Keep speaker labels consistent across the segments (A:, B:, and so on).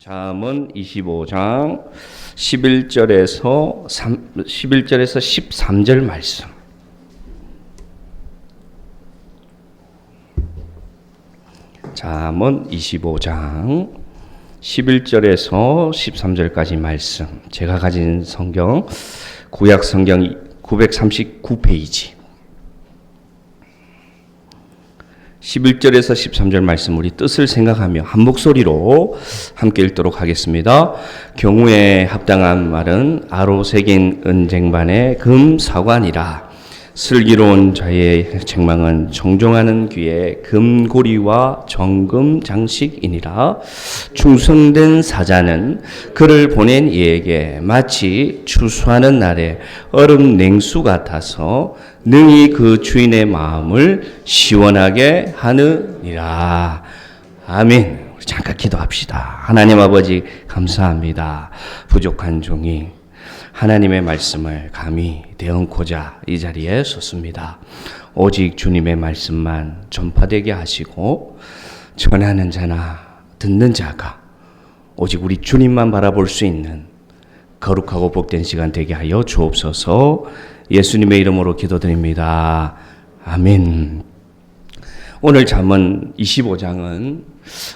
A: 잠언 25장 11절에서 13절 말씀. 잠언 25장 11절에서 13절까지 말씀. 제가 가진 성경 구약 성경 939페이지. 11절에서 13절 말씀 우리 뜻을 생각하며 한 목소리로 함께 읽도록 하겠습니다. 경우에 합당한 말은 아로 새긴 은쟁반의 금사관이라. 슬기로운 자의 책망은 정종하는 귀에 금고리와 정금 장식이니라. 충성된 사자는 그를 보낸 이에게 마치 추수하는 날에 얼음 냉수 같아서 능히 그 주인의 마음을 시원하게 하느니라. 아멘. 우리 잠깐 기도합시다. 하나님 아버지 감사합니다. 부족한 종이 하나님의 말씀을 감히 대언고자 이 자리에 섰습니다. 오직 주님의 말씀만 전파되게 하시고 전하는 자나 듣는 자가 오직 우리 주님만 바라볼 수 있는 거룩하고 복된 시간 되게 하여 주옵소서. 예수님의 이름으로 기도드립니다. 아멘. 오늘 잠언 25장은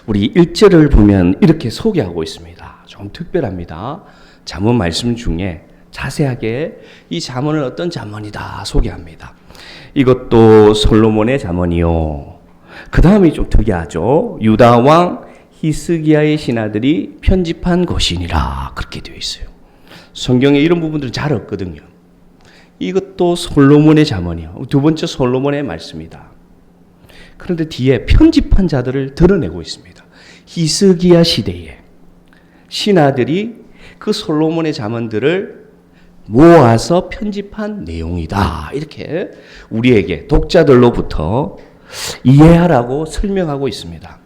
A: 우리 1절을 보면 이렇게 소개하고 있습니다. 좀 특별합니다. 잠언 말씀 중에 자세하게 이 잠언은 어떤 잠언이다 소개합니다. 이것도 솔로몬의 잠언이요. 그 다음이 좀 특이하죠. 유다 왕 히스기야의 신하들이 편집한 것이니라 그렇게 되어 있어요. 성경에 이런 부분들은 잘 없거든요. 이것도 솔로몬의 잠언이요. 두 번째 솔로몬의 말씀이다. 그런데 뒤에 편집한 자들을 드러내고 있습니다. 히스기야 시대에 신하들이 그 솔로몬의 잠언들을 모아서 편집한 내용이다. 이렇게 우리에게 독자들로부터 이해하라고 설명하고 있습니다.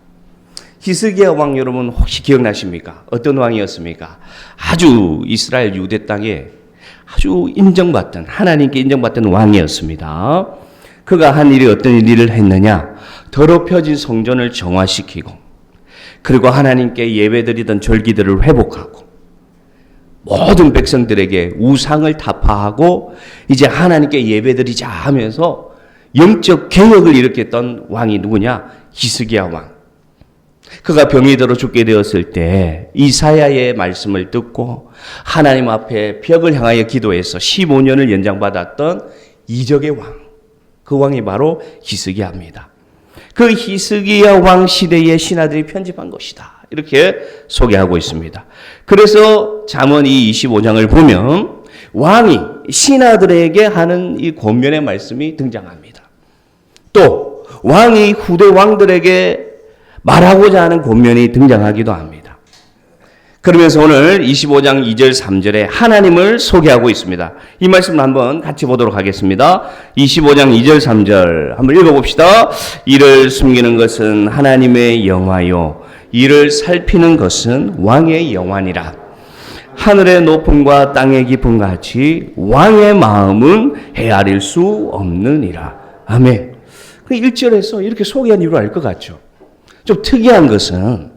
A: 히스기야 왕 여러분 혹시 기억나십니까? 어떤 왕이었습니까? 아주 이스라엘 유대 땅에 아주 인정받던 하나님께 인정받던 왕이었습니다. 그가 한 일이 어떤 일을 했느냐? 더럽혀진 성전을 정화시키고 그리고 하나님께 예배드리던 절기들을 회복하고 모든 백성들에게 우상을 타파하고 이제 하나님께 예배드리자 하면서 영적 개혁을 일으켰던 왕이 누구냐? 히스기야 왕. 그가 병이 들어 죽게 되었을 때 이사야의 말씀을 듣고 하나님 앞에 벽을 향하여 기도해서 15년을 연장받았던 이적의 왕. 그 왕이 바로 히스기야입니다. 그 히스기야 왕 시대의 신하들이 편집한 것이다. 이렇게 소개하고 있습니다. 그래서 잠언 이 25장을 보면 왕이 신하들에게 하는 이 권면의 말씀이 등장합니다. 또 왕이 후대 왕들에게 말하고자 하는 권면이 등장하기도 합니다. 그러면서 오늘 25장 2절 3절에 하나님을 소개하고 있습니다. 이 말씀을 한번 같이 보도록 하겠습니다. 25장 2절 3절 한번 읽어봅시다. 이를 숨기는 것은 하나님의 영화요 이를 살피는 것은 왕의 영안이라. 하늘의 높음과 땅의 깊음 같이 왕의 마음은 헤아릴 수 없느니라. 아멘. 그 1절에서 이렇게 소개한 이유를 알 것 같죠. 좀 특이한 것은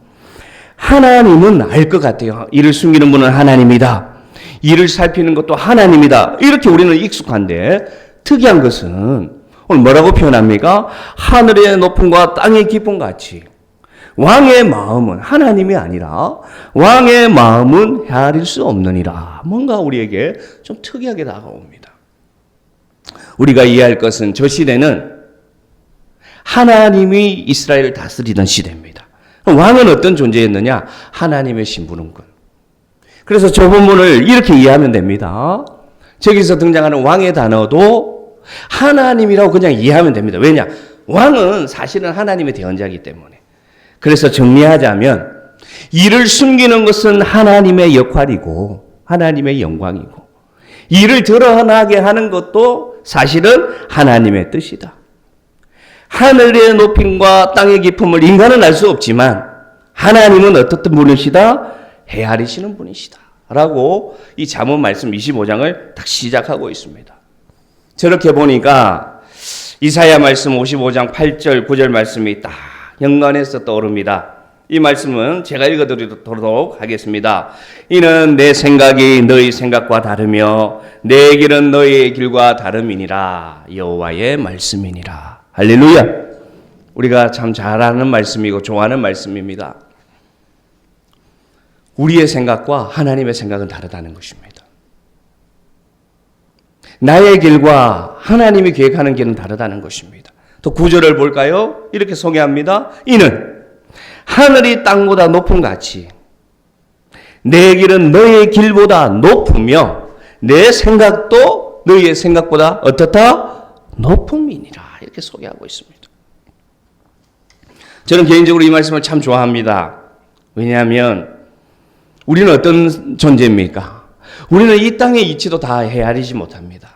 A: 하나님은 알 것 같아요. 이를 숨기는 분은 하나님이다. 이를 살피는 것도 하나님이다. 이렇게 우리는 익숙한데 특이한 것은 오늘 뭐라고 표현합니까? 하늘의 높음과 땅의 깊음 같이 왕의 마음은 하나님이 아니라 왕의 마음은 헤아릴 수 없느니라. 뭔가 우리에게 좀 특이하게 다가옵니다. 우리가 이해할 것은 저 시대는 하나님이 이스라엘을 다스리던 시대입니다. 왕은 어떤 존재였느냐? 하나님의 신부름꾼. 그래서 저 본문을 이렇게 이해하면 됩니다. 저기서 등장하는 왕의 단어도 하나님이라고 그냥 이해하면 됩니다. 왜냐? 왕은 사실은 하나님의 대언자이기 때문에. 그래서 정리하자면 이를 숨기는 것은 하나님의 역할이고 하나님의 영광이고 이를 드러나게 하는 것도 사실은 하나님의 뜻이다. 하늘의 높임과 땅의 깊음을 인간은 알 수 없지만 하나님은 어떻든 분이시다? 헤아리시는 분이시다. 라고 이 잠언 말씀 25장을 딱 시작하고 있습니다. 저렇게 보니까 이사야 말씀 55장 8절 9절 말씀이 딱 연관해서 떠오릅니다. 이 말씀은 제가 읽어드리도록 하겠습니다. 이는 내 생각이 너희 생각과 다르며 내 길은 너희의 길과 다름이니라. 여호와의 말씀이니라. 할렐루야. 우리가 참 잘 아는 말씀이고 좋아하는 말씀입니다. 우리의 생각과 하나님의 생각은 다르다는 것입니다. 나의 길과 하나님이 계획하는 길은 다르다는 것입니다. 또 9절을 볼까요? 이렇게 소개합니다. 이는 하늘이 땅보다 높음 같이 내 길은 너의 길보다 높으며 내 생각도 너희의 생각보다 어떻다? 높음이니라. 이렇게 소개하고 있습니다. 저는 개인적으로 이 말씀을 참 좋아합니다. 왜냐하면 우리는 어떤 존재입니까? 우리는 이 땅의 이치도 다 헤아리지 못합니다.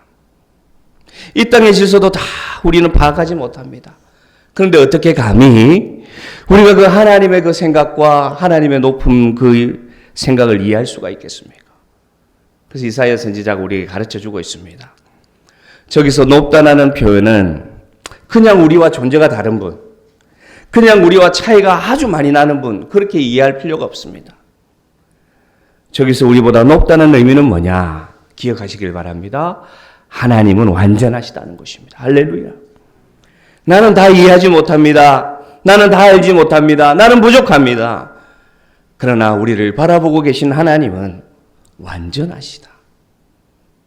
A: 이 땅의 질서도 다 우리는 파악하지 못합니다. 그런데 어떻게 감히 우리가 그 하나님의 그 생각과 하나님의 높은 그 생각을 이해할 수가 있겠습니까? 그래서 이사야 선지자가 우리에게 가르쳐주고 있습니다. 저기서 높다라는 표현은 그냥 우리와 존재가 다른 분, 그냥 우리와 차이가 아주 많이 나는 분, 그렇게 이해할 필요가 없습니다. 저기서 우리보다 높다는 의미는 뭐냐? 기억하시길 바랍니다. 하나님은 완전하시다는 것입니다. 할렐루야. 나는 다 이해하지 못합니다. 나는 다 알지 못합니다. 나는 부족합니다. 그러나 우리를 바라보고 계신 하나님은 완전하시다.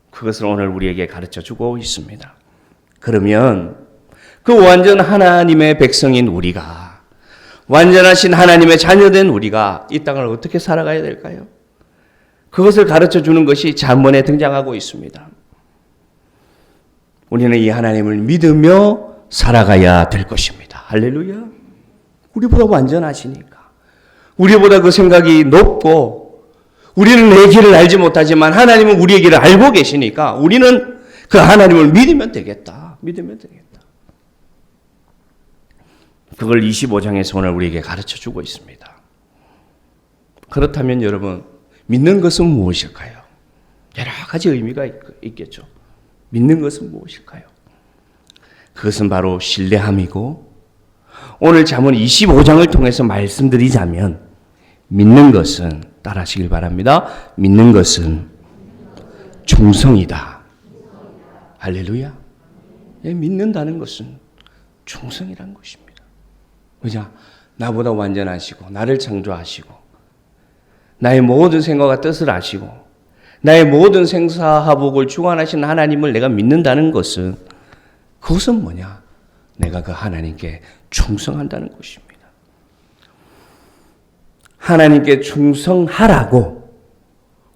A: 그것을 오늘 우리에게 가르쳐주고 있습니다. 그러면 그 완전 하나님의 백성인 우리가, 완전하신 하나님의 자녀된 우리가 이 땅을 어떻게 살아가야 될까요? 그것을 가르쳐주는 것이 잠언에 등장하고 있습니다. 우리는 이 하나님을 믿으며 살아가야 될 것입니다. 할렐루야. 우리보다 완전하시니까. 우리보다 그 생각이 높고 우리는 내 길을 알지 못하지만 하나님은 우리의 길을 알고 계시니까 우리는 그 하나님을 믿으면 되겠다. 믿으면 되겠다. 그걸 25장에서 오늘 우리에게 가르쳐주고 있습니다. 그렇다면 여러분, 믿는 것은 무엇일까요? 여러 가지 의미가 있겠죠. 믿는 것은 무엇일까요? 그것은 바로 신뢰함이고, 오늘 잠언 25장을 통해서 말씀드리자면 믿는 것은, 따라하시길 바랍니다. 믿는 것은 충성이다. 할렐루야. 믿는다는 것은 충성이라는 것입니다. 그죠? 나보다 완전하시고 나를 창조하시고 나의 모든 생각과 뜻을 아시고 나의 모든 생사화복을 주관하시는 하나님을 내가 믿는다는 것은, 그것은 뭐냐? 내가 그 하나님께 충성한다는 것입니다. 하나님께 충성하라고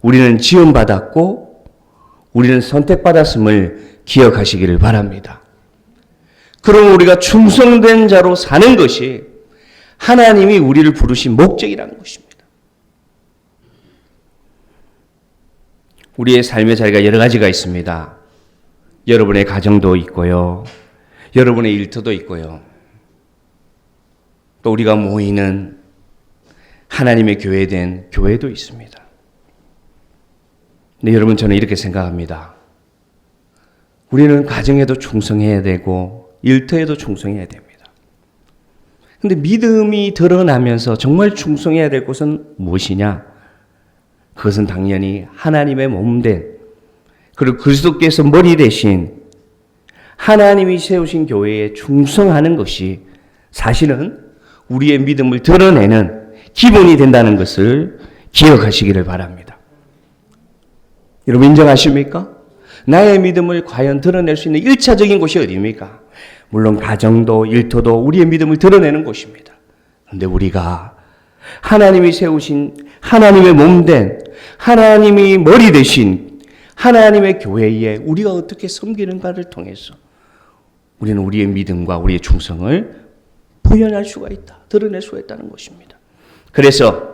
A: 우리는 지원받았고 우리는 선택받았음을 기억하시기를 바랍니다. 그럼 우리가 충성된 자로 사는 것이 하나님이 우리를 부르신 목적이라는 것입니다. 우리의 삶의 자리가 여러 가지가 있습니다. 여러분의 가정도 있고요. 여러분의 일터도 있고요. 또 우리가 모이는 하나님의 교회된 교회도 있습니다. 근데 여러분, 저는 이렇게 생각합니다. 우리는 가정에도 충성해야 되고 일터에도 충성해야 됩니다. 근데 믿음이 드러나면서 정말 충성해야 될 것은 무엇이냐? 그것은 당연히 하나님의 몸된, 그리고 그리스도께서 머리 대신 하나님이 세우신 교회에 충성하는 것이 사실은 우리의 믿음을 드러내는 기본이 된다는 것을 기억하시기를 바랍니다. 여러분, 인정하십니까? 나의 믿음을 과연 드러낼 수 있는 1차적인 곳이 어디입니까? 물론 가정도 일터도 우리의 믿음을 드러내는 곳입니다. 그런데 우리가 하나님이 세우신 하나님의 몸된, 하나님이 머리 되신 하나님의 교회에 우리가 어떻게 섬기는가를 통해서 우리는 우리의 믿음과 우리의 충성을 표현할 수가 있다, 드러낼 수가 있다는 것입니다. 그래서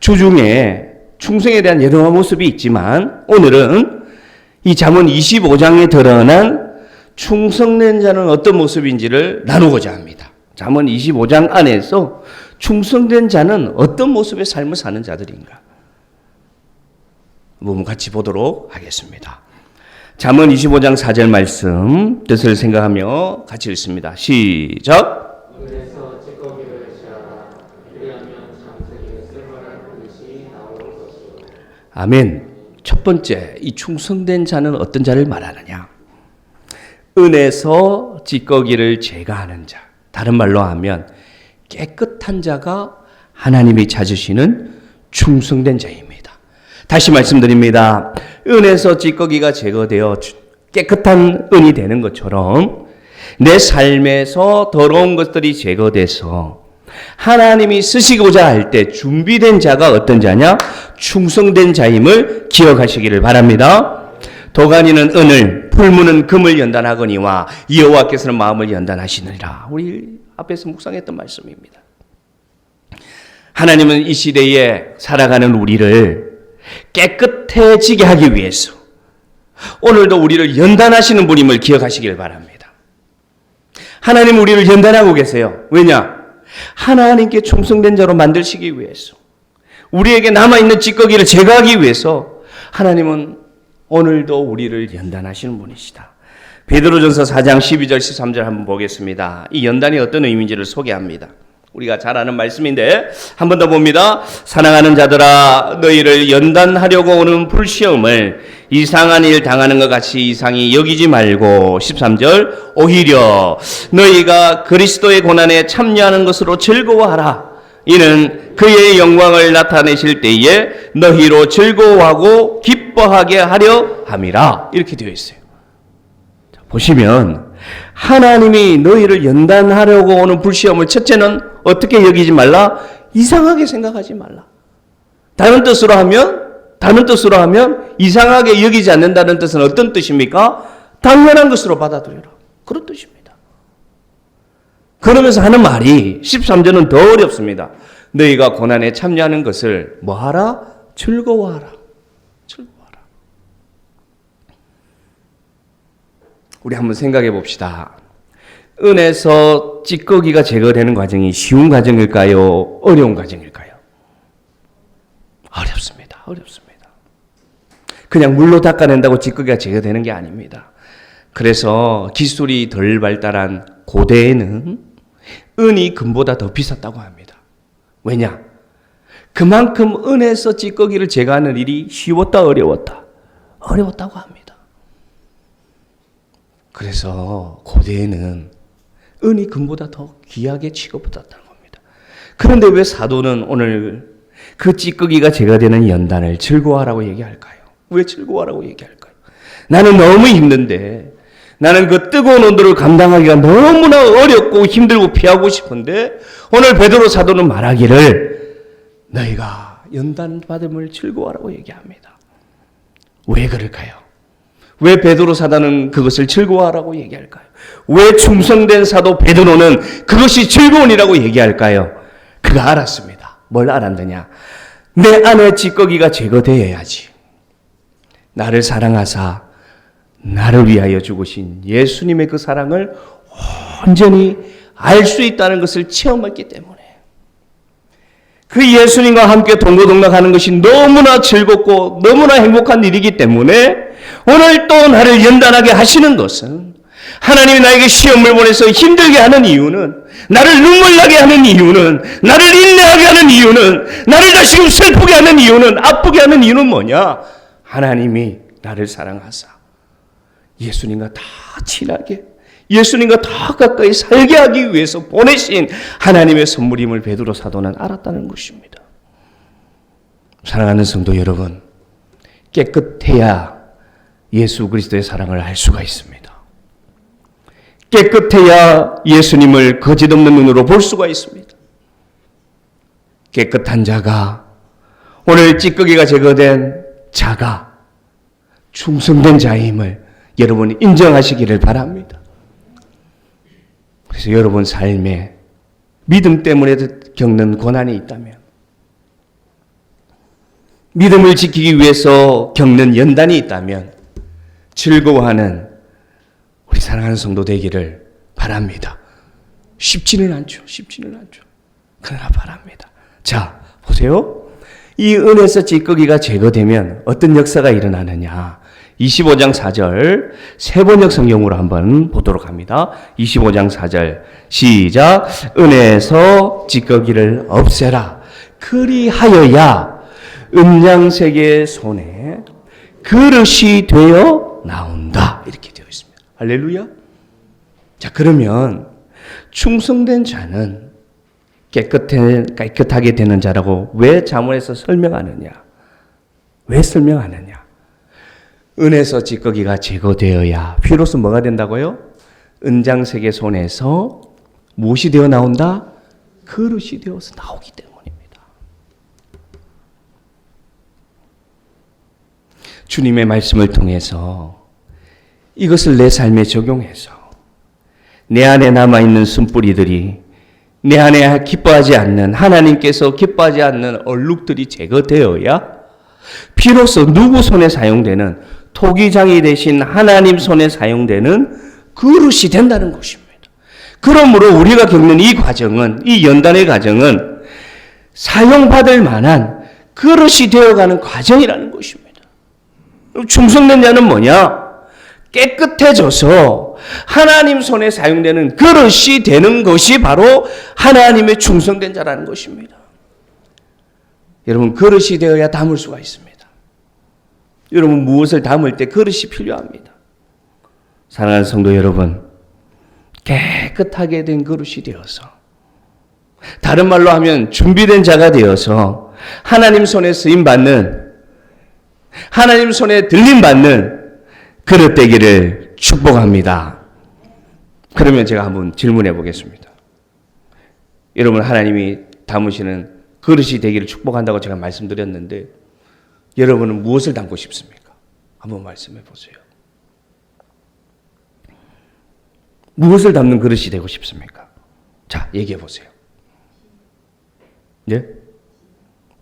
A: 주중에 충성에 대한 여러 모습이 있지만 오늘은 이 잠언 25장에 드러난 충성된 자는 어떤 모습인지를 나누고자 합니다. 잠언 25장 안에서 충성된 자는 어떤 모습의 삶을 사는 자들인가? 한번 같이 보도록 하겠습니다. 잠언 25장 4절 말씀 뜻을 생각하며 같이 읽습니다. 시작.
B: 그래서 찌꺼기를 취하라. 그리하면
A: 아멘. 첫 번째, 이 충성된 자는 어떤 자를 말하느냐? 은에서 찌꺼기를 제거하는 자. 다른 말로 하면 깨끗한 자가 하나님이 찾으시는 충성된 자입니다. 다시 말씀드립니다. 은에서 찌꺼기가 제거되어 깨끗한 은이 되는 것처럼 내 삶에서 더러운 것들이 제거돼서 하나님이 쓰시고자 할 때 준비된 자가 어떤 자냐? 충성된 자임을 기억하시기를 바랍니다. 도가니는 은을, 풀무는 금을 연단하거니와 여호와께서는 마음을 연단하시느니라. 우리 앞에서 묵상했던 말씀입니다. 하나님은 이 시대에 살아가는 우리를 깨끗해지게 하기 위해서 오늘도 우리를 연단하시는 분임을 기억하시길 바랍니다. 하나님 우리를 연단하고 계세요. 왜냐? 하나님께 충성된 자로 만드시기 위해서, 우리에게 남아있는 찌꺼기를 제거하기 위해서 하나님은 오늘도 우리를 연단하시는 분이시다. 베드로전서 4장 12절 13절 한번 보겠습니다. 이 연단이 어떤 의미인지를 소개합니다. 우리가 잘 아는 말씀인데 한 번 더 봅니다. 사랑하는 자들아, 너희를 연단하려고 오는 불시험을 이상한 일 당하는 것 같이 이상히 여기지 말고 13절 오히려 너희가 그리스도의 고난에 참여하는 것으로 즐거워하라. 이는 그의 영광을 나타내실 때에 너희로 즐거워하고 기뻐하게 하려 함이라. 이렇게 되어 있어요. 자, 보시면 하나님이 너희를 연단하려고 오는 불시험을 첫째는 어떻게 여기지 말라? 이상하게 생각하지 말라. 다른 뜻으로 하면 이상하게 여기지 않는다는 뜻은 어떤 뜻입니까? 당연한 것으로 받아들여라. 그런 뜻입니다. 그러면서 하는 말이 13절은 더 어렵습니다. 너희가 고난에 참여하는 것을 뭐하라? 즐거워하라. 즐거워하라. 우리 한번 생각해 봅시다. 은에서 찌꺼기가 제거되는 과정이 쉬운 과정일까요? 어려운 과정일까요? 어렵습니다. 어렵습니다. 그냥 물로 닦아낸다고 찌꺼기가 제거되는 게 아닙니다. 그래서 기술이 덜 발달한 고대에는 은이 금보다 더 비쌌다고 합니다. 왜냐? 그만큼 은에서 찌꺼기를 제거하는 일이 쉬웠다, 어려웠다? 어려웠다고 합니다. 그래서 고대에는 은이 금보다 더 귀하게 취급받았다는 겁니다. 그런데 왜 사도는 오늘 그 찌꺼기가 제거되는 연단을 즐거워하라고 얘기할까요? 왜 즐거워하라고 얘기할까요? 나는 너무 힘든데, 나는 그 뜨거운 온도를 감당하기가 너무나 어렵고 힘들고 피하고 싶은데 오늘 베드로 사도는 말하기를 너희가 연단받음을 즐거워하라고 얘기합니다. 왜 그럴까요? 왜 베드로 사도는 그것을 즐거워하라고 얘기할까요? 왜 충성된 사도 베드로는 그것이 즐거운이라고 얘기할까요? 그가 알았습니다. 뭘 알았느냐? 내 안에 찌꺼기가 제거되어야지 나를 사랑하사 나를 위하여 죽으신 예수님의 그 사랑을 온전히 알 수 있다는 것을 체험했기 때문에, 그 예수님과 함께 동고동락하는 것이 너무나 즐겁고 너무나 행복한 일이기 때문에 오늘 또 나를 연단하게 하시는 것은, 하나님이 나에게 시험을 보내서 힘들게 하는 이유는, 나를 눈물 나게 하는 이유는, 나를 인내하게 하는 이유는, 나를 다시금 슬프게 하는 이유는, 아프게 하는 이유는 뭐냐? 하나님이 나를 사랑하사 예수님과 다 친하게, 예수님과 다 가까이 살게 하기 위해서 보내신 하나님의 선물임을 베드로 사도는 알았다는 것입니다. 사랑하는 성도 여러분, 깨끗해야 예수 그리스도의 사랑을 알 수가 있습니다. 깨끗해야 예수님을 거짓없는 눈으로 볼 수가 있습니다. 깨끗한 자가, 오늘 찌꺼기가 제거된 자가 충성된 자임을 여러분이 인정하시기를 바랍니다. 그래서 여러분 삶에 믿음 때문에 겪는 고난이 있다면, 믿음을 지키기 위해서 겪는 연단이 있다면 즐거워하는 우리 사랑하는 성도 되기를 바랍니다. 쉽지는 않죠. 그러나 바랍니다. 자, 보세요. 이 은에서 찌꺼기가 제거되면 어떤 역사가 일어나느냐. 25장 4절 세번역 성경으로 한번 보도록 합니다. 25장 4절 시작. 은에서 찌꺼기를 없애라. 그리하여야 은장색의 손에 그릇이 되어 나온다. 이렇게 되어 있습니다. 할렐루야. 자, 그러면 충성된 자는 깨끗하게 되는 자라고 왜 잠언에서 설명하느냐? 왜 설명하느냐? 은에서 찌꺼기가 제거되어야 비로소 뭐가 된다고요? 은장색의 손에서 무엇이 되어 나온다? 그릇이 되어서 나오기 때문입니다. 주님의 말씀을 통해서 이것을 내 삶에 적용해서 내 안에 남아있는 쓴뿌리들이 내 안에 기뻐하지 않는, 하나님께서 기뻐하지 않는 얼룩들이 제거되어야 비로소 누구 손에 사용되는, 토기장이 되신 하나님 손에 사용되는 그릇이 된다는 것입니다. 그러므로 우리가 겪는 이 과정은, 이 연단의 과정은 사용받을 만한 그릇이 되어가는 과정이라는 것입니다. 충성된 자는 뭐냐? 깨끗해져서 하나님 손에 사용되는 그릇이 되는 것이 바로 하나님의 충성된 자라는 것입니다. 여러분, 그릇이 되어야 담을 수가 있습니다. 여러분, 무엇을 담을 때 그릇이 필요합니다. 사랑하는 성도 여러분, 깨끗하게 된 그릇이 되어서, 다른 말로 하면 준비된 자가 되어서 하나님 손에 쓰임받는, 하나님 손에 들림받는 그릇 되기를 축복합니다. 그러면 제가 한번 질문해 보겠습니다. 여러분, 하나님이 담으시는 그릇이 되기를 축복한다고 제가 말씀드렸는데 여러분은 무엇을 담고 싶습니까? 한번 말씀해 보세요. 무엇을 담는 그릇이 되고 싶습니까? 자, 얘기해 보세요. 예?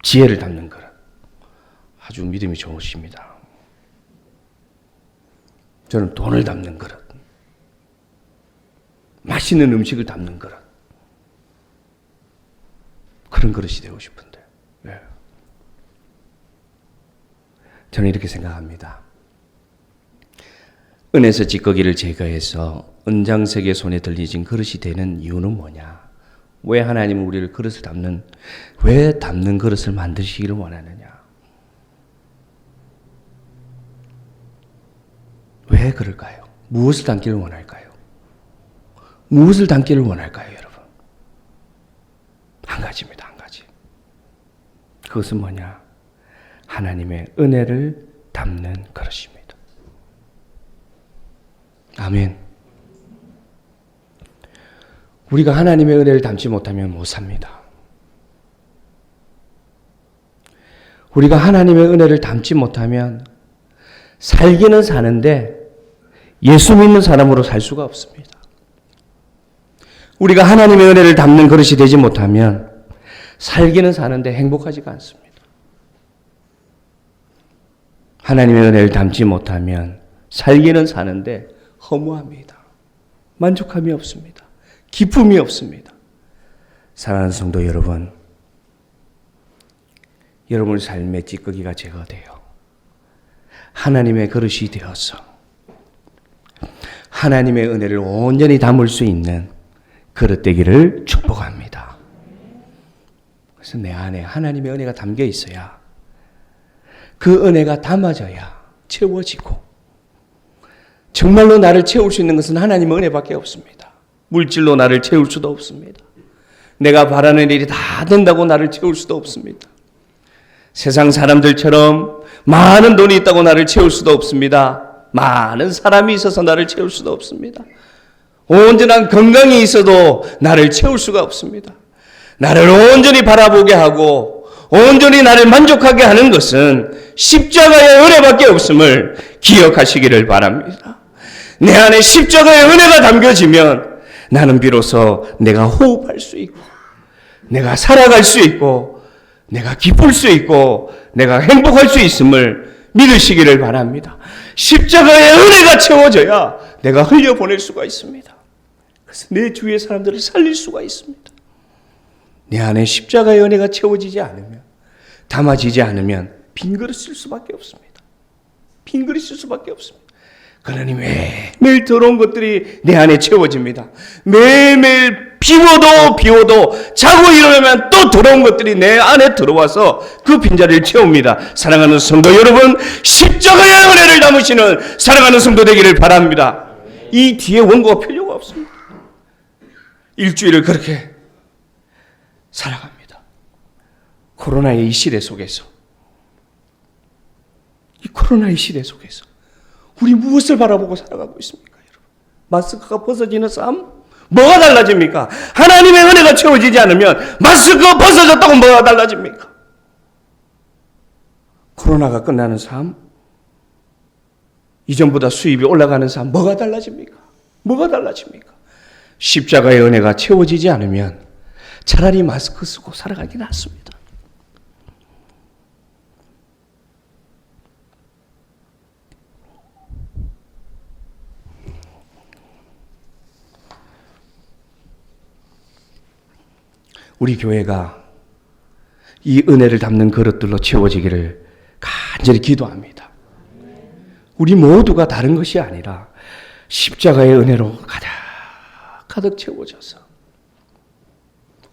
A: 지혜를 담는 그릇. 아주 믿음이 좋으십니다. 저는 돈을 담는 그릇. 맛있는 음식을 담는 그릇. 그런 그릇이 되고 싶은데. 예. 저는 이렇게 생각합니다. 은에서 찌꺼기를 제거해서 은장색의 손에 들리진 그릇이 되는 이유는 뭐냐? 왜 하나님은 우리를 그릇을 담는, 왜 담는 그릇을 만드시기를 원하느냐? 왜 그럴까요? 무엇을 담기를 원할까요? 무엇을 담기를 원할까요, 여러분? 한 가지입니다, 한 가지. 그것은 뭐냐? 하나님의 은혜를 담는 그릇입니다. 아멘. 우리가 하나님의 은혜를 담지 못하면 못 삽니다. 우리가 하나님의 은혜를 담지 못하면 살기는 사는데 예수 믿는 사람으로 살 수가 없습니다. 우리가 하나님의 은혜를 담는 그릇이 되지 못하면 살기는 사는데 행복하지가 않습니다. 하나님의 은혜를 담지 못하면 살기는 사는데 허무합니다. 만족함이 없습니다. 기쁨이 없습니다. 사랑하는 성도 여러분, 여러분 삶의 찌꺼기가 제거돼요. 하나님의 그릇이 되어서 하나님의 은혜를 온전히 담을 수 있는 그릇 되기를 축복합니다. 그래서 내 안에 하나님의 은혜가 담겨 있어야, 그 은혜가 담아져야 채워지고, 정말로 나를 채울 수 있는 것은 하나님의 은혜밖에 없습니다. 물질로 나를 채울 수도 없습니다. 내가 바라는 일이 다 된다고 나를 채울 수도 없습니다. 세상 사람들처럼 많은 돈이 있다고 나를 채울 수도 없습니다. 많은 사람이 있어서 나를 채울 수도 없습니다. 온전한 건강이 있어도 나를 채울 수가 없습니다. 나를 온전히 바라보게 하고 온전히 나를 만족하게 하는 것은 십자가의 은혜밖에 없음을 기억하시기를 바랍니다. 내 안에 십자가의 은혜가 담겨지면 나는 비로소 내가 호흡할 수 있고, 내가 살아갈 수 있고, 내가 기쁠 수 있고, 내가 행복할 수 있음을 믿으시기를 바랍니다. 십자가의 은혜가 채워져야 내가 흘려보낼 수가 있습니다. 그래서 내 주위의 사람들을 살릴 수가 있습니다. 내 안에 십자가의 은혜가 채워지지 않으면, 담아지지 않으면 빈 그릇 쓸 수밖에 없습니다. 빈 그릇 쓸 수밖에 없습니다. 그러니 매일매일 더러운 것들이 내 안에 채워집니다. 매일매일 비워도 자고 일어나면 또 들어온 것들이 내 안에 들어와서 그 빈자리를 채웁니다. 사랑하는 성도 여러분, 십자가의 은혜를 담으시는 사랑하는 성도 되기를 바랍니다. 이 뒤에 원고가 필요가 없습니다. 일주일을 그렇게 살아갑니다. 코로나의 이 시대 속에서, 이 코로나의 시대 속에서 우리 무엇을 바라보고 살아가고 있습니까, 여러분? 마스크가 벗어지는 삶? 뭐가 달라집니까? 하나님의 은혜가 채워지지 않으면 마스크가 벗어졌다고 뭐가 달라집니까? 코로나가 끝나는 삶? 이전보다 수입이 올라가는 삶? 뭐가 달라집니까? 뭐가 달라집니까? 십자가의 은혜가 채워지지 않으면 차라리 마스크 쓰고 살아가기 낫습니다. 우리 교회가 이 은혜를 담는 그릇들로 채워지기를 간절히 기도합니다. 우리 모두가 다른 것이 아니라 십자가의 은혜로 가득 채워져서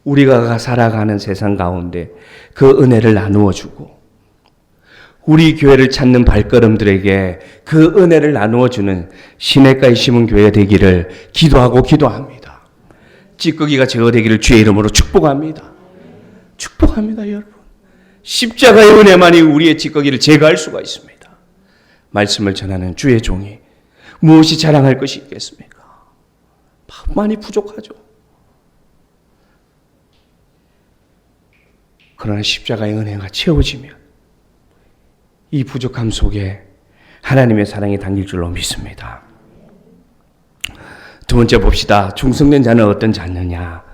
A: 우리가 살아가는 세상 가운데 그 은혜를 나누어 주고 우리 교회를 찾는 발걸음들에게 그 은혜를 나누어 주는 시냇가에 심은 교회 되기를 기도합니다. 찌꺼기가 제거되기를 주의 이름으로 축복합니다. 축복합니다, 여러분. 십자가의 은혜만이 우리의 찌꺼기를 제거할 수가 있습니다. 말씀을 전하는 주의 종이 무엇이 자랑할 것이 있겠습니까? 많이 부족하죠. 그러나 십자가의 은혜가 채워지면 이 부족함 속에 하나님의 사랑이 담길 줄로 믿습니다. 두 번째 봅시다. 충성된 자는 어떤 자느냐?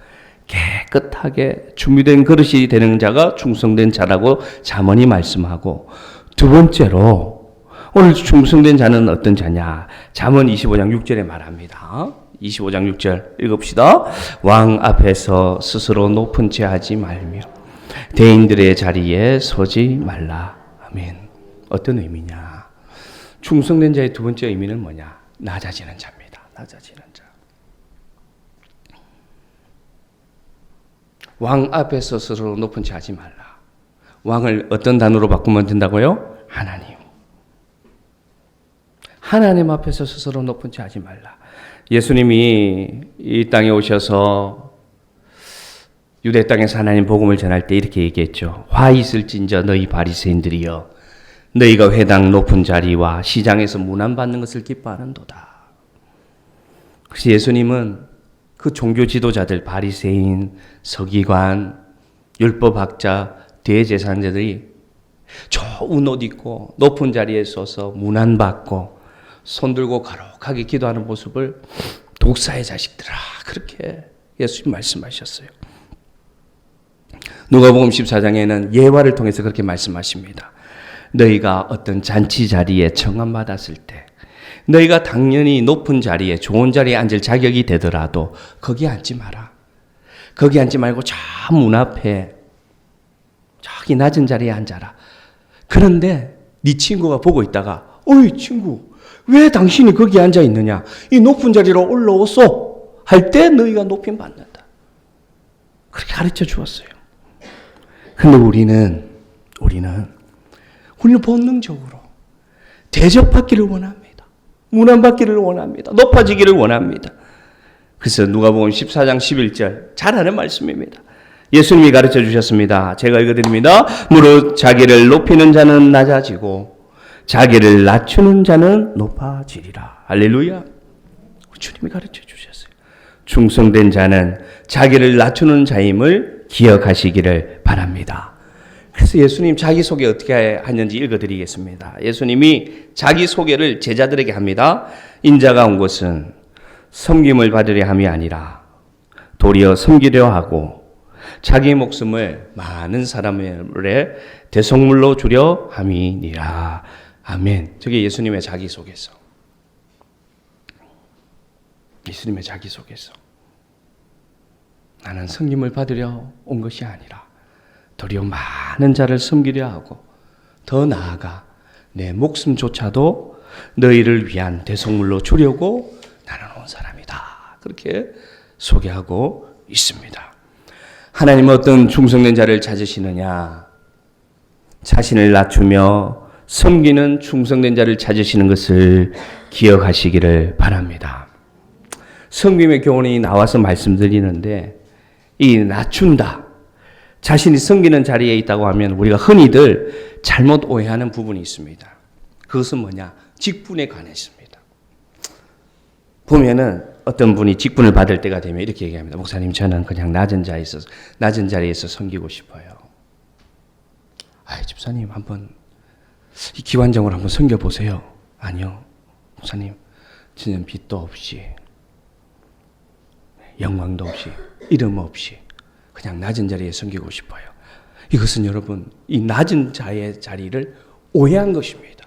A: 깨끗하게 준비된 그릇이 되는 자가 충성된 자라고 잠언이 말씀하고, 두 번째로 오늘 충성된 자는 어떤 자냐? 잠언 25장 6절에 말합니다. 25장 6절 읽읍시다. 왕 앞에서 스스로 높은 채 하지 말며 대인들의 자리에 서지 말라. 아멘. 어떤 의미냐? 충성된 자의 두 번째 의미는 뭐냐? 낮아지는 자입니다. 낮아지는 자. 왕 앞에서 스스로 높은 채 하지 말라. 왕을 어떤 단어로 바꾸면 된다고요? 하나님. 하나님 앞에서 스스로 높은 채 하지 말라. 예수님이 이 땅에 오셔서 유대 땅에서 하나님 복음을 전할 때 이렇게 얘기했죠. 화 있을진저 너희 바리새인들이여, 너희가 회당 높은 자리와 시장에서 문안받는 것을 기뻐하는도다. 그래서 예수님은 그 종교 지도자들, 바리새인, 서기관, 율법학자, 대제사장들이 좋은 옷 입고 높은 자리에 서서 문안받고 손 들고 거룩하게 기도하는 모습을 독사의 자식들아, 그렇게 예수님 말씀하셨어요. 누가복음 14장에는 예화를 통해서 그렇게 말씀하십니다. 너희가 어떤 잔치 자리에 청함받았을 때 너희가 당연히 높은 자리에, 좋은 자리에 앉을 자격이 되더라도 거기 앉지 마라. 거기 앉지 말고 저 문 앞에 저기 낮은 자리에 앉아라. 그런데 네 친구가 보고 있다가, 어이 친구, 왜 당신이 거기 앉아 있느냐? 이 높은 자리로 올라오소 할 때 너희가 높임 받는다. 그렇게 가르쳐 주었어요. 근데 우리는 본능적으로 대접받기를 원합니다. 문안받기를 원합니다. 높아지기를 원합니다. 그래서 누가복음 14장 11절 잘 아는 말씀입니다. 예수님이 가르쳐 주셨습니다. 제가 읽어드립니다. 무릇 자기를 높이는 자는 낮아지고 자기를 낮추는 자는 높아지리라. 할렐루야. 주님이 가르쳐 주셨어요. 충성된 자는 자기를 낮추는 자임을 기억하시기를 바랍니다. 그래서 예수님 자기소개 어떻게 하는지 읽어드리겠습니다. 예수님이 자기소개를 제자들에게 합니다. 인자가 온 것은 섬김을 받으려 함이 아니라 도리어 섬기려 하고 자기 목숨을 많은 사람의 대속물로 주려 함이니라. 아멘. 저게 예수님의 자기소개서. 예수님의 자기소개서. 나는 섬김을 받으려 온 것이 아니라 도리어 많은 자를 섬기려 하고 더 나아가 내 목숨조차도 너희를 위한 대속물로 주려고 나는 온 사람이다. 그렇게 소개하고 있습니다. 하나님은 어떤 충성된 자를 찾으시느냐? 자신을 낮추며 섬기는 충성된 자를 찾으시는 것을 기억하시기를 바랍니다. 섬김의 교훈이 나와서 말씀드리는데 이 낮춘다, 자신이 섬기는 자리에 있다고 하면 우리가 흔히들 잘못 오해하는 부분이 있습니다. 그것은 뭐냐? 직분에 관해 있습니다. 보면은 어떤 분이 직분을 받을 때가 되면 이렇게 얘기합니다. 목사님, 저는 그냥 낮은 자리에서 섬기고 싶어요. 집사님, 한번 기관적으로 한번 섬겨보세요. 아니요, 목사님, 저는 빚도 없이, 영광도 없이, 이름 없이 그냥 낮은 자리에 섬기고 싶어요. 이것은 여러분, 이 낮은 자의 자리를 오해한 것입니다.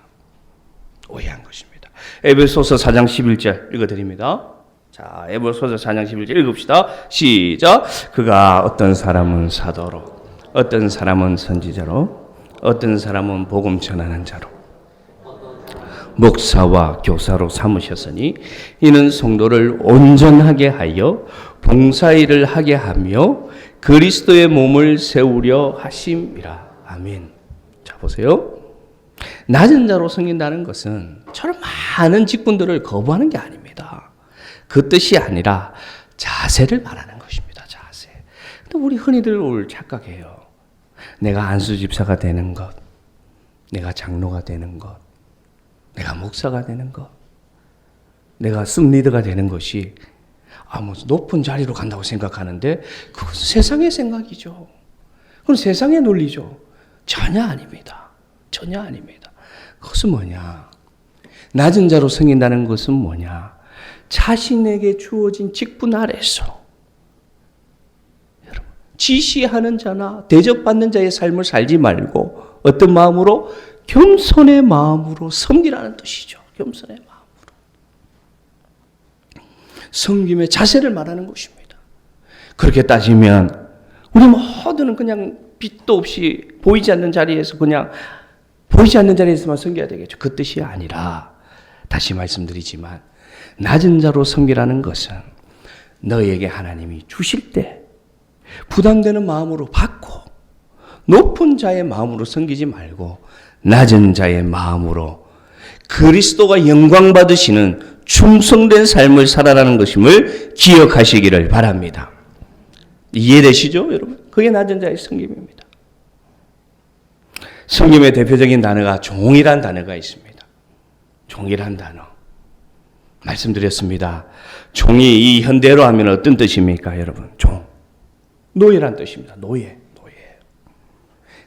A: 오해한 것입니다. 에베소서 4장 11절 읽어드립니다. 자, 에베소서 4장 11절 읽읍시다. 시작. 그가 어떤 사람은 사도로, 어떤 사람은 선지자로, 어떤 사람은 복음 전하는 자로, 목사와 교사로 삼으셨으니 이는 성도를 온전하게 하여 봉사일을 하게 하며 그리스도의 몸을 세우려 하심이라. 아멘. 자, 보세요. 낮은 자로 섬긴다는 것은 저런 많은 직분들을 거부하는 게 아닙니다. 그 뜻이 아니라 자세를 말하는 것입니다. 자세. 근데 우리 흔히들 착각해요. 내가 안수 집사가 되는 것, 내가 장로가 되는 것, 내가 목사가 되는 것, 내가 습리더가 되는 것이 높은 자리로 간다고 생각하는데 그것은 세상의 생각이죠. 그건 세상의 논리죠. 전혀 아닙니다. 전혀 아닙니다. 그것은 뭐냐? 낮은 자로 섬긴다는 것은 뭐냐? 자신에게 주어진 직분 아래서 여러분, 지시하는 자나 대접받는 자의 삶을 살지 말고 어떤 마음으로? 겸손의 마음으로 섬기라는 뜻이죠. 겸손의 마음으로. 섬김의 자세를 말하는 것입니다. 그렇게 따지면 우리 모두는 그냥 빚도 없이 보이지 않는 자리에서만 섬겨야 되겠죠. 그 뜻이 아니라 다시 말씀드리지만 낮은 자로 섬기라는 것은 너에게 하나님이 주실 때 부담되는 마음으로 받고 높은 자의 마음으로 섬기지 말고 낮은 자의 마음으로 그리스도가 영광 받으시는 충성된 삶을 살아라는 것임을 기억하시기를 바랍니다. 이해되시죠, 여러분? 그게 낮은 자의 섬김입니다. 섬김의 대표적인 단어가 종이란 단어가 있습니다. 종이란 단어. 말씀드렸습니다. 종이 이 현대로 하면 어떤 뜻입니까, 여러분? 종. 노예란 뜻입니다. 노예.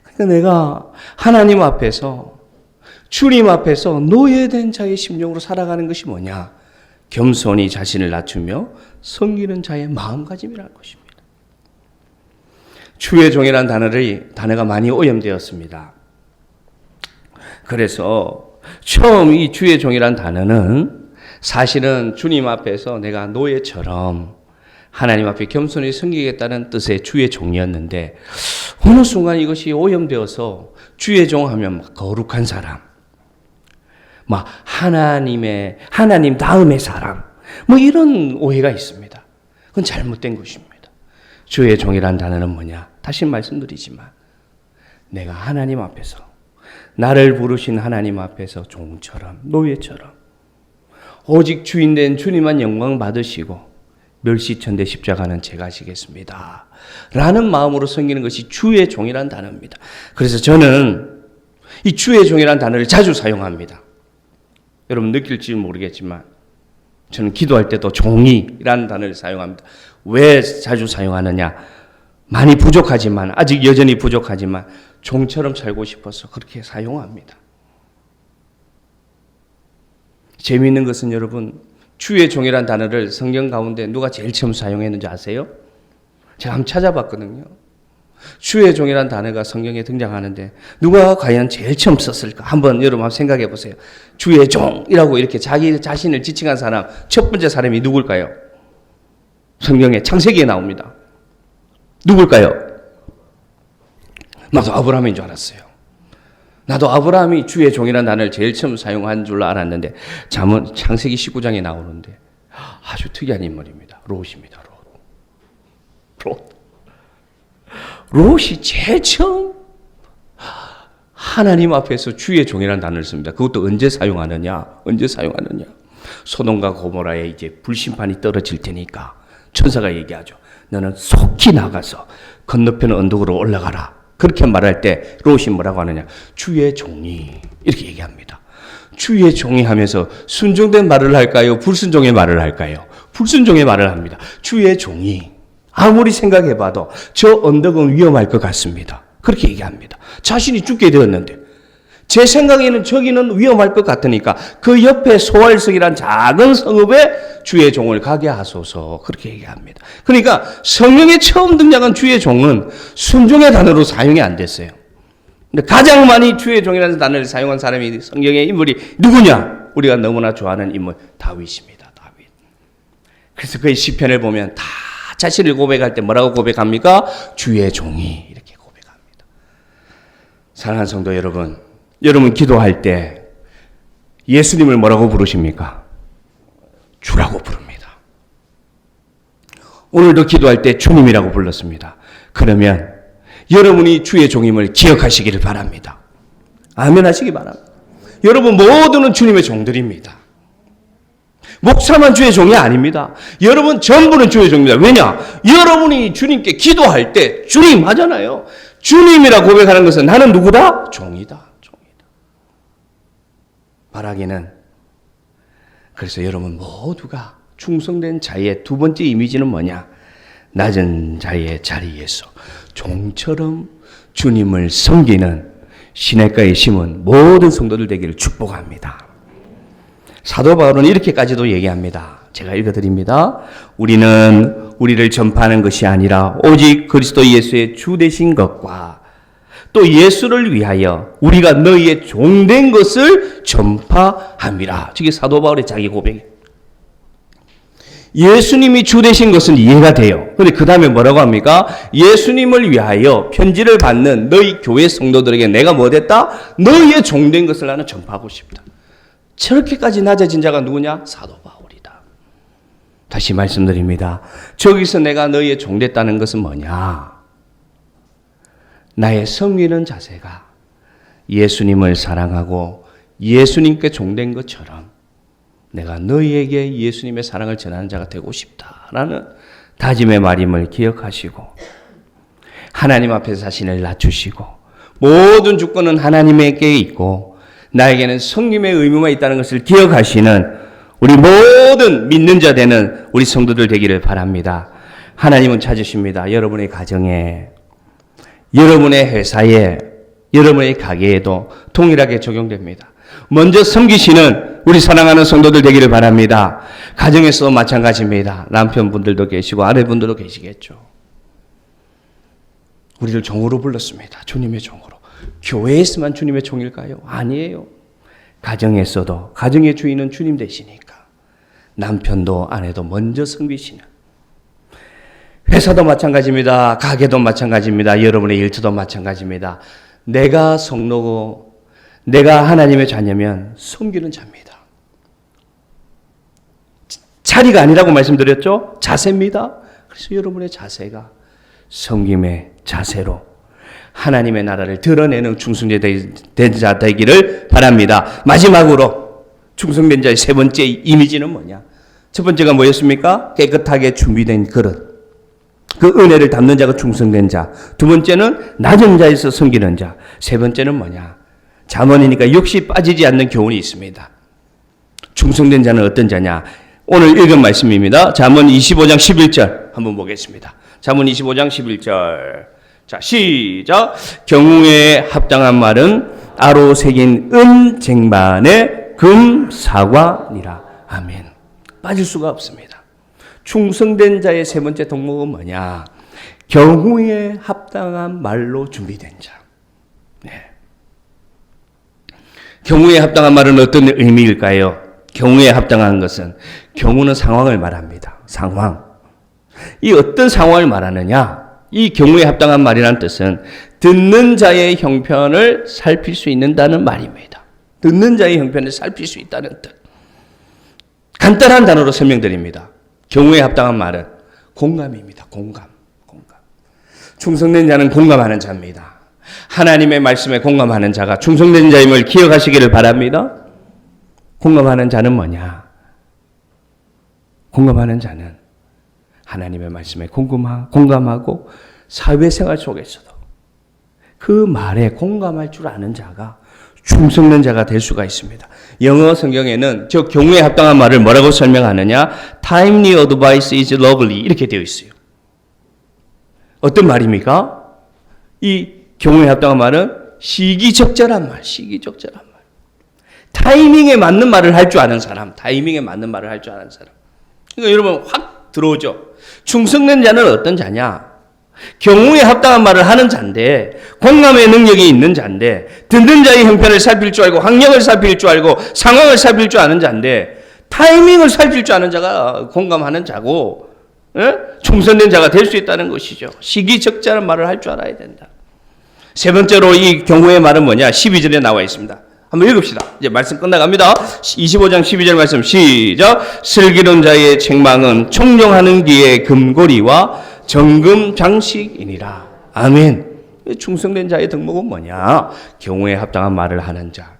A: 그러니까 내가 하나님 앞에서, 주님 앞에서 노예된 자의 심령으로 살아가는 것이 뭐냐? 겸손히 자신을 낮추며 섬기는 자의 마음가짐이라는 것입니다. 주의 종이라는 단어가 많이 오염되었습니다. 그래서 처음 이 주의 종이라는 단어는 사실은 주님 앞에서 내가 노예처럼 하나님 앞에 겸손히 섬기겠다는 뜻의 주의 종이었는데 어느 순간 이것이 오염되어서 주의 종 하면 거룩한 사람, 하나님 다음의 사람, 이런 오해가 있습니다. 그건 잘못된 것입니다. 주의 종이란 단어는 뭐냐? 다시 말씀드리지만 내가 하나님 앞에서, 나를 부르신 하나님 앞에서 종처럼, 노예처럼 오직 주인된 주님만 영광 받으시고 멸시천대 십자가는 제가 지겠습니다 라는 마음으로 섬기는 것이 주의 종이란 단어입니다. 그래서 저는 이 주의 종이란 단어를 자주 사용합니다. 여러분 느낄지 모르겠지만 저는 기도할 때도 종이라는 단어를 사용합니다. 왜 자주 사용하느냐? 많이 부족하지만, 아직 여전히 부족하지만 종처럼 살고 싶어서 그렇게 사용합니다. 재미있는 것은 여러분, 주의 종이라는 단어를 성경 가운데 누가 제일 처음 사용했는지 아세요? 제가 한번 찾아봤거든요. 주의 종이라는 단어가 성경에 등장하는데 누가 과연 제일 처음 썼을까? 여러분 한번 생각해 보세요. 주의 종이라고 이렇게 자기 자신을 지칭한 사람, 첫 번째 사람이 누굴까요? 성경에 창세기에 나옵니다. 누굴까요? 나도 아브라함인 줄 알았어요. 나도 아브라함이 주의 종이라는 단어를 제일 처음 사용한 줄 알았는데 창세기 19장에 나오는데 아주 특이한 인물입니다. 롯입니다. 롯. 롯이 제일 처음 하나님 앞에서 주의 종이라는 단어를 씁니다. 그것도 언제 사용하느냐? 소돔과 고모라에 이제 불심판이 떨어질 테니까 천사가 얘기하죠. 너는 속히 나가서 건너편 언덕으로 올라가라. 그렇게 말할 때 롯이 뭐라고 하느냐? 주의 종이 이렇게 얘기합니다. 주의 종이 하면서 순종된 말을 할까요? 불순종의 말을 할까요? 불순종의 말을 합니다. 주의 종이 아무리 생각해봐도 저 언덕은 위험할 것 같습니다. 그렇게 얘기합니다. 자신이 죽게 되었는데 제 생각에는 저기는 위험할 것 같으니까 그 옆에 소알성이란 작은 성읍에 주의 종을 가게 하소서 그렇게 얘기합니다. 그러니까 성경에 처음 등장한 주의 종은 순종의 단어로 사용이 안 됐어요. 근데 가장 많이 주의 종이라는 단어를 사용한 사람이 성경의 인물이 누구냐? 우리가 너무나 좋아하는 인물 다윗입니다. 다윗. 그래서 그의 시편을 보면 다 자신을 고백할 때 뭐라고 고백합니까? 주의 종이 이렇게 고백합니다. 사랑하는 성도 여러분, 여러분 기도할 때 예수님을 뭐라고 부르십니까? 주라고 부릅니다. 오늘도 기도할 때 주님이라고 불렀습니다. 그러면 여러분이 주의 종임을 기억하시기를 바랍니다. 아멘 하시기 바랍니다. 여러분 모두는 주님의 종들입니다. 목사만 주의 종이 아닙니다. 여러분 전부는 주의 종입니다. 왜냐? 여러분이 주님께 기도할 때 주님 하잖아요. 주님이라 고백하는 것은 나는 누구다? 종이다. 바라기는 그래서 여러분 모두가 충성된 자의 두 번째 이미지는 뭐냐? 낮은 자의 자리에서 종처럼 주님을 섬기는 시냇가에 심은 모든 성도들 되기를 축복합니다. 사도 바울은 이렇게까지도 얘기합니다. 제가 읽어드립니다. 우리는 우리를 전파하는 것이 아니라 오직 그리스도 예수의 주 되신 것과 또 예수를 위하여 우리가 너희의 종된 것을 전파함이라. 저게 사도 바울의 자기 고백. 예수님이 주 되신 것은 이해가 돼요. 그런데 그 다음에 뭐라고 합니까? 예수님을 위하여 편지를 받는 너희 교회 성도들에게 내가 뭐 됐다? 너희의 종된 것을 나는 전파하고 싶다. 저렇게까지 낮아진 자가 누구냐? 사도 바울이다. 다시 말씀드립니다. 저기서 내가 너희의 종됐다는 것은 뭐냐? 나의 섬기는 자세가 예수님을 사랑하고 예수님께 종된 것처럼 내가 너희에게 예수님의 사랑을 전하는 자가 되고 싶다라는 다짐의 말임을 기억하시고 하나님 앞에서 자신을 낮추시고 모든 주권은 하나님에게 있고 나에게는 섬김의 의무만 있다는 것을 기억하시는 우리 모든 믿는 자 되는 우리 성도들 되기를 바랍니다. 하나님은 찾으십니다. 여러분의 가정에, 여러분의 회사에, 여러분의 가게에도 동일하게 적용됩니다. 먼저 섬기시는 우리 사랑하는 성도들 되기를 바랍니다. 가정에서도 마찬가지입니다. 남편분들도 계시고 아내분들도 계시겠죠. 우리를 종으로 불렀습니다. 주님의 종으로. 교회에서만 주님의 종일까요? 아니에요. 가정에서도 가정의 주인은 주님 되시니까 남편도 아내도 먼저 섬기시는, 회사도 마찬가지입니다. 가게도 마찬가지입니다. 여러분의 일터도 마찬가지입니다. 내가 성도고 내가 하나님의 자녀면 섬기는 자입니다. 자리가 아니라고 말씀드렸죠? 자세입니다. 그래서 여러분의 자세가 섬김의 자세로 하나님의 나라를 드러내는 충성된 자 되기를 바랍니다. 마지막으로 충성된 자의 세 번째 이미지는 뭐냐? 첫 번째가 뭐였습니까? 깨끗하게 준비된 그릇. 그 은혜를 담는 자가 충성된 자. 두 번째는 낮은 자에서 섬기는 자. 세 번째는 뭐냐? 잠언이니까 역시 빠지지 않는 교훈이 있습니다. 충성된 자는 어떤 자냐? 오늘 읽은 말씀입니다. 잠언 25장 11절 한번 보겠습니다. 잠언 25장 11절. 자, 시작. 경우에 합당한 말은 아로 새긴 은 쟁반에 금 사과니라. 아멘. 빠질 수가 없습니다. 충성된 자의 세 번째 덕목은 뭐냐? 경우에 합당한 말로 준비된 자. 네. 경우에 합당한 말은 어떤 의미일까요? 경우에 합당한 것은, 경우는 상황을 말합니다. 상황. 이 어떤 상황을 말하느냐? 이 경우에 합당한 말이라는 뜻은 듣는 자의 형편을 살필 수 있는다는 말입니다. 듣는 자의 형편을 살필 수 있다는 뜻. 간단한 단어로 설명드립니다. 경우에 합당한 말은 공감입니다. 공감. 충성된 자는 공감하는 자입니다. 하나님의 말씀에 공감하는 자가 충성된 자임을 기억하시기를 바랍니다. 공감하는 자는 뭐냐? 공감하는 자는 하나님의 말씀에 공감하고 사회생활 속에서도 그 말에 공감할 줄 아는 자가 충성된 자가 될 수가 있습니다. 영어 성경에는 저 경우에 합당한 말을 뭐라고 설명하느냐? Timely advice is lovely 이렇게 되어 있어요. 어떤 말입니까? 이 경우에 합당한 말은 시기적절한 말, 시기적절한 말. 타이밍에 맞는 말을 할 줄 아는 사람, 타이밍에 맞는 말을 할 줄 아는 사람. 그러니까 여러분 확 들어오죠. 충성된 자는 어떤 자냐? 경우에 합당한 말을 하는 자인데, 공감의 능력이 있는 자인데, 듣는 자의 형편을 살필 줄 알고, 환경을 살필 줄 알고, 상황을 살필 줄 아는 자인데, 타이밍을 살필 줄 아는 자가 공감하는 자고, 충성된 자가 될 수 있다는 것이죠. 시기적절한 말을 할 줄 알아야 된다. 세 번째로 이 경우의 말은 뭐냐? 12절에 나와 있습니다. 한번 읽읍시다. 이제 말씀 끝나갑니다. 25장 12절 말씀 시작. 슬기로운 자의 책망은 총정하는 기의 금고리와 정금 장식이니라. 아멘. 충성된 자의 덕목은 뭐냐? 경우에 합당한 말을 하는 자,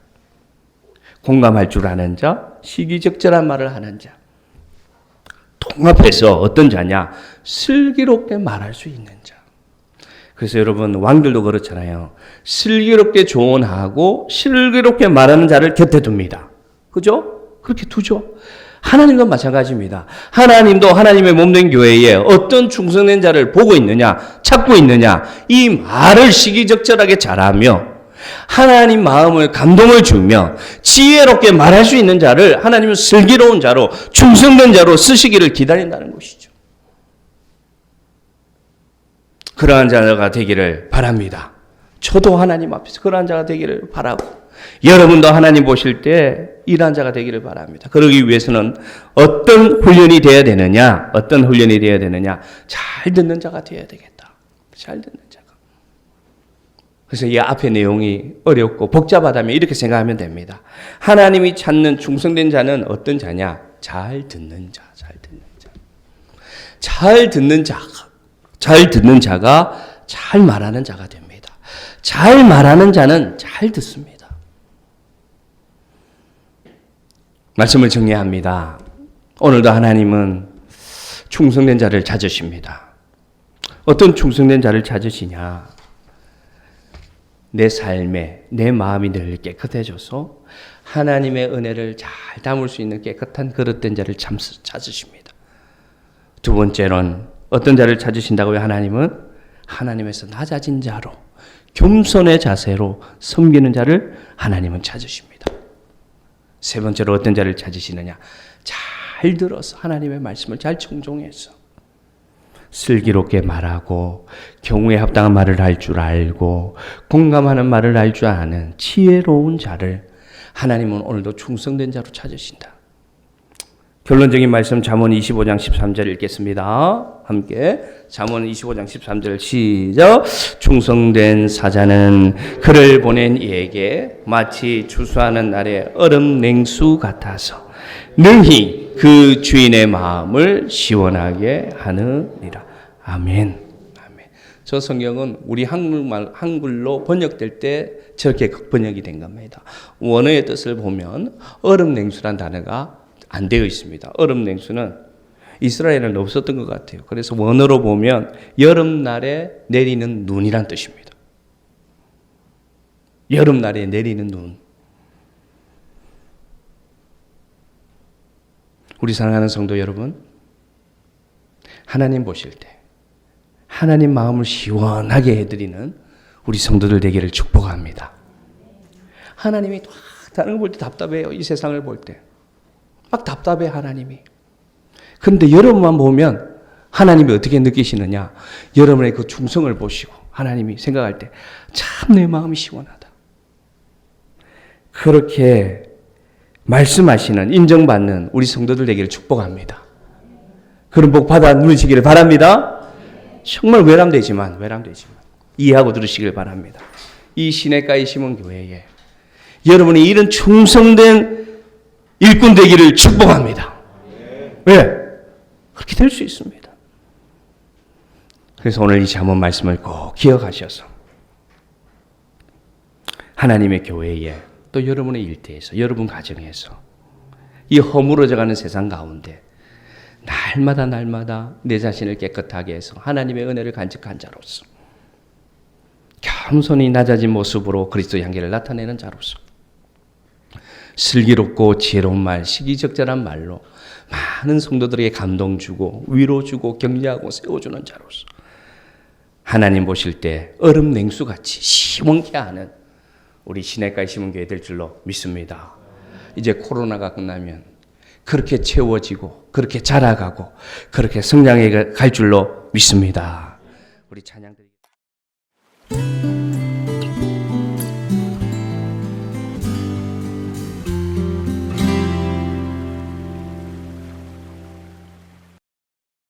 A: 공감할 줄 아는 자, 시기적절한 말을 하는 자. 통합해서 어떤 자냐? 슬기롭게 말할 수 있는 자. 그래서 여러분 왕들도 그렇잖아요. 슬기롭게 조언하고 슬기롭게 말하는 자를 곁에 둡니다. 그죠? 그렇게 두죠. 하나님도 마찬가지입니다. 하나님도 하나님의 몸된 교회에 어떤 충성된 자를 보고 있느냐, 찾고 있느냐, 이 말을 시기적절하게 잘하며 하나님 마음을 감동을 주며 지혜롭게 말할 수 있는 자를 하나님은 슬기로운 자로 충성된 자로 쓰시기를 기다린다는 것이죠. 그러한 자가 되기를 바랍니다. 저도 하나님 앞에서 그러한 자가 되기를 바라고 여러분도 하나님 보실 때 이러한 자가 되기를 바랍니다. 그러기 위해서는 어떤 훈련이 되어야 되느냐? 어떤 훈련이 되어야 되느냐? 잘 듣는 자가 되어야 되겠다. 잘 듣는 자가. 그래서 이 앞의 내용이 어렵고 복잡하다면 이렇게 생각하면 됩니다. 하나님이 찾는 충성된 자는 어떤 자냐? 잘 듣는 자, 잘 듣는 자. 잘 듣는 자가, 잘 듣는 자가 잘 말하는 자가 됩니다. 잘 말하는 자는 잘 듣습니다. 말씀을 정리합니다. 오늘도 하나님은 충성된 자를 찾으십니다. 어떤 충성된 자를 찾으시냐? 내 삶에 내 마음이 늘 깨끗해져서 하나님의 은혜를 잘 담을 수 있는 깨끗한 그릇된 자를 찾으십니다. 두 번째로는 어떤 자를 찾으신다고요? 하나님은 하나님에서 낮아진 자로 겸손의 자세로 섬기는 자를 하나님은 찾으십니다. 세 번째로 어떤 자를 찾으시느냐? 잘 들어서 하나님의 말씀을 잘 청종해서 슬기롭게 말하고 경우에 합당한 말을 할 줄 알고 공감하는 말을 할 줄 아는 지혜로운 자를 하나님은 오늘도 충성된 자로 찾으신다. 결론적인 말씀 잠언 25장 13절 읽겠습니다. 함께 잠언 25장 13절 시작. 충성된 사자는 그를 보낸 이에게 마치 추수하는 날의 얼음 냉수 같아서 능히 그 주인의 마음을 시원하게 하느니라. 아멘. 아멘. 저 성경은 우리 한글로 번역될 때 저렇게 번역이 된 겁니다. 원어의 뜻을 보면 얼음 냉수란 단어가 안 되어 있습니다. 얼음 냉수는 이스라엘에는 없었던 것 같아요. 그래서 원어로 보면 여름날에 내리는 눈이란 뜻입니다. 여름날에 내리는 눈. 우리 사랑하는 성도 여러분, 하나님 보실 때 하나님 마음을 시원하게 해드리는 우리 성도들 되기를 축복합니다. 하나님이 다른 걸 볼 때 답답해요. 이 세상을 볼 때. 막 답답해 하나님이. 그런데 여러분만 보면 하나님이 어떻게 느끼시느냐? 여러분의 그 충성을 보시고 하나님이 생각할 때 참 내 마음이 시원하다. 그렇게 말씀하시는 인정받는 우리 성도들 되기를 축복합니다. 그런 복 받아 누리시기를 바랍니다. 정말 외람되지만 이해하고 들으시길 바랍니다. 이 시냇가의 시몬교회에 여러분이 이런 충성된 일꾼 되기를 축복합니다. 왜? 그렇게 될 수 있습니다. 그래서 오늘 이 잠언 말씀을 꼭 기억하셔서 하나님의 교회에 또 여러분의 일터에서 여러분 가정에서 이 허물어져가는 세상 가운데 날마다 내 자신을 깨끗하게 해서 하나님의 은혜를 간직한 자로서 겸손히 낮아진 모습으로 그리스도의 향기를 나타내는 자로서 슬기롭고 지혜로운 말, 시기적절한 말로 많은 성도들에게 감동 주고 위로 주고 격려하고 세워주는 자로서 하나님 보실 때 얼음 냉수같이 시원케 하는 우리 시내가의 시문교회 될 줄로 믿습니다. 이제 코로나가 끝나면 그렇게 채워지고 그렇게 자라가고 그렇게 성장해 갈 줄로 믿습니다. 우리 찬양 드리겠습니다.